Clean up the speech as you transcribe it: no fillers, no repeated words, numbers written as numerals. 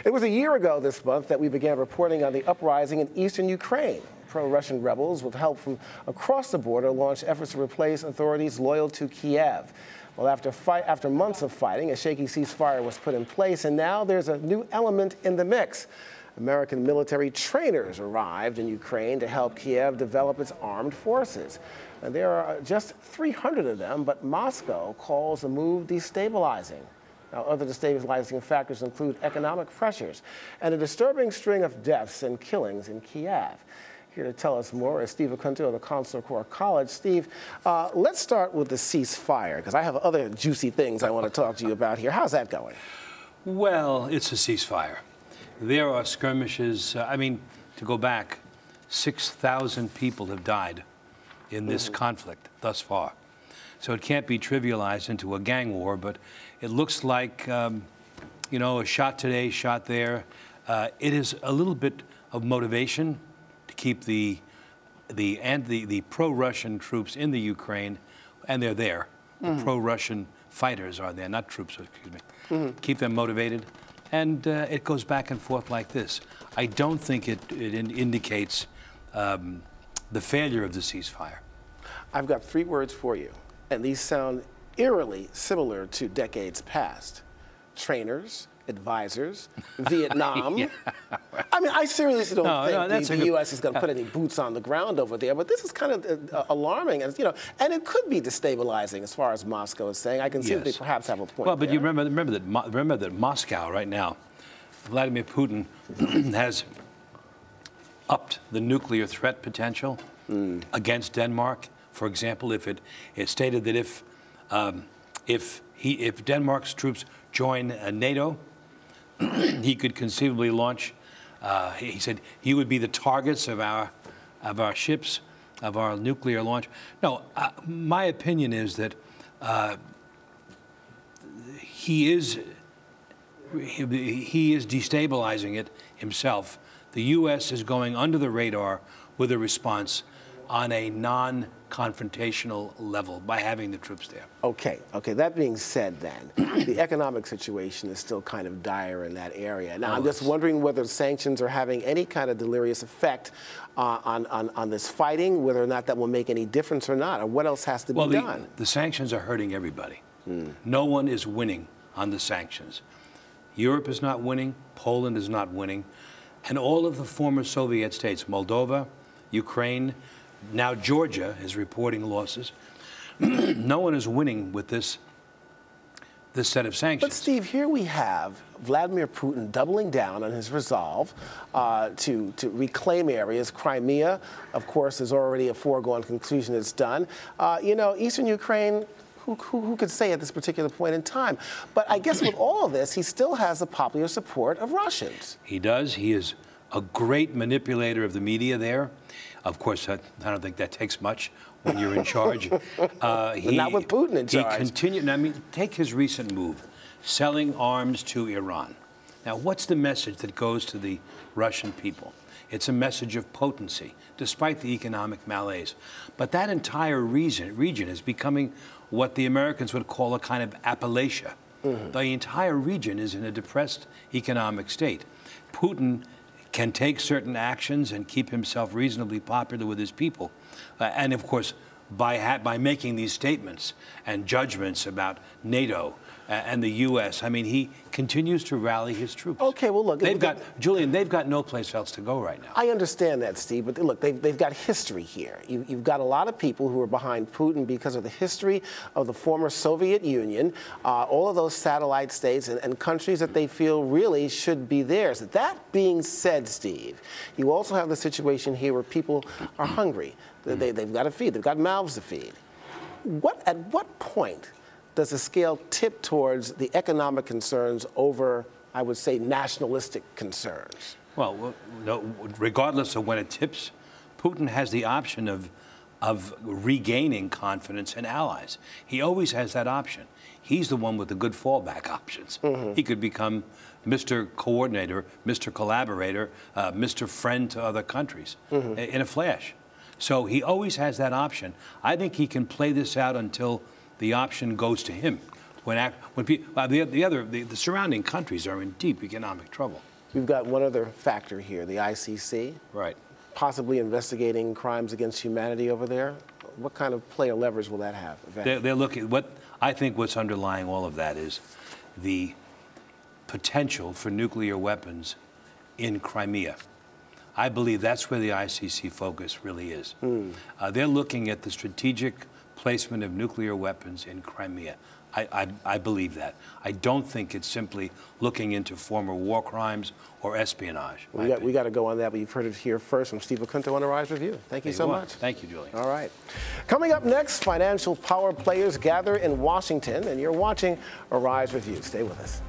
It was a year ago this month that we began reporting on the uprising in eastern Ukraine. Pro-Russian rebels, with help from across the border, launched efforts to replace authorities loyal to Kiev. Well, after months of fighting, a shaky ceasefire was put in place, and now there's a new element in the mix. American military trainers arrived in Ukraine to help Kiev develop its armed forces. And there are just 300 of them, but Moscow calls the move destabilizing. Now, other destabilizing factors include economic pressures and a disturbing string of deaths and killings in Kiev. Here to tell us more is Streve Acunto of the Consular Corps College. Steve, let's start with the ceasefire, because I have other juicy things I want to talk to you about here. How's that going? Well, it's a ceasefire. There are skirmishes. To go back, 6,000 people have died in this conflict thus far. So it can't be trivialized into a gang war, but it looks like, a shot today, shot there. It is a little bit of motivation to keep the pro-Russian troops in the Ukraine, and they're there. The pro-Russian fighters are there, not troops, excuse me. Keep them motivated, and it goes back and forth like this. I don't think it indicates the failure of the ceasefire. I've got 3 words for you, and these sound eerily similar to decades past. Trainers, advisors, Vietnam. Yeah. I seriously don't think the U.S. is going to put any boots on the ground over there, but this is kind of alarming, and it could be destabilizing as far as Moscow is saying. I can see that they perhaps have a point. Well, but you remember that Moscow right now, Vladimir Putin has upped the nuclear threat potential against Denmark. For example, if it stated that if Denmark's troops join NATO, he could conceivably launch. He said he would be the targets of our ships, of our nuclear launch. No, my opinion is that he is destabilizing it himself. The U.S. is going under the radar with a response on a non-confrontational level by having the troops there. Okay. That being said, then, the economic situation is still kind of dire in that area. Now, I'm just wondering whether sanctions are having any kind of delirious effect on this fighting, whether or not that will make any difference or not, or what else has to be done. The sanctions are hurting everybody. No one is winning on the sanctions. Europe is not winning. Poland is not winning. And all of the former Soviet states, Moldova, Ukraine, now Georgia is reporting losses. No one is winning with this set of sanctions. But Steve, here we have Vladimir Putin doubling down on his resolve to reclaim areas. Crimea, of course, is already a foregone conclusion it's done. Eastern Ukraine, who could say at this particular point in time? But I guess with all of this, he still has the popular support of Russians. He does. He is a great manipulator of the media there. Of course, I don't think that takes much when you're in charge. Not with Putin in charge. He continued. Take his recent move, selling arms to Iran. Now, what's the message that goes to the Russian people? It's a message of potency, despite the economic malaise. But that entire region is becoming what the Americans would call a kind of Appalachia. The entire region is in a depressed economic state. Putin can take certain actions and keep himself reasonably popular with his people. And of course, by making these statements and judgments about NATO and the U.S., he continues to rally his troops. Okay, well, look. Julian, they've got no place else to go right now. I understand that, Steve, but look, they've got history here. You've got a lot of people who are behind Putin because of the history of the former Soviet Union, all of those satellite states and countries that they feel really should be theirs. That being said, Steve, you also have the situation here where people are hungry. They've got to feed. They've got mouths to feed. At what point does the scale tip towards the economic concerns over, I would say, nationalistic concerns? Well, regardless of when it tips, Putin has the option of regaining confidence in allies. He always has that option. He's the one with the good fallback options. He could become Mr. Coordinator, Mr. Collaborator, Mr. Friend to other countries in a flash. So he always has that option. I think he can play this out until the option goes to him. the surrounding countries are in deep economic trouble. We've got one other factor here, the ICC. Right. Possibly investigating crimes against humanity over there. What kind of play or leverage will that have? They're looking. I think what's underlying all of that is the potential for nuclear weapons in Crimea. I believe that's where the ICC focus really is. They're looking at the strategic placement of nuclear weapons in Crimea. I believe that. I don't think it's simply looking into former war crimes or espionage. We got to go on that, but you've heard it here first from Streve Acunto on Arise Review. Thank you so much. Thank you, Julie. All right. Coming up next, financial power players gather in Washington, and you're watching Arise Review. Stay with us.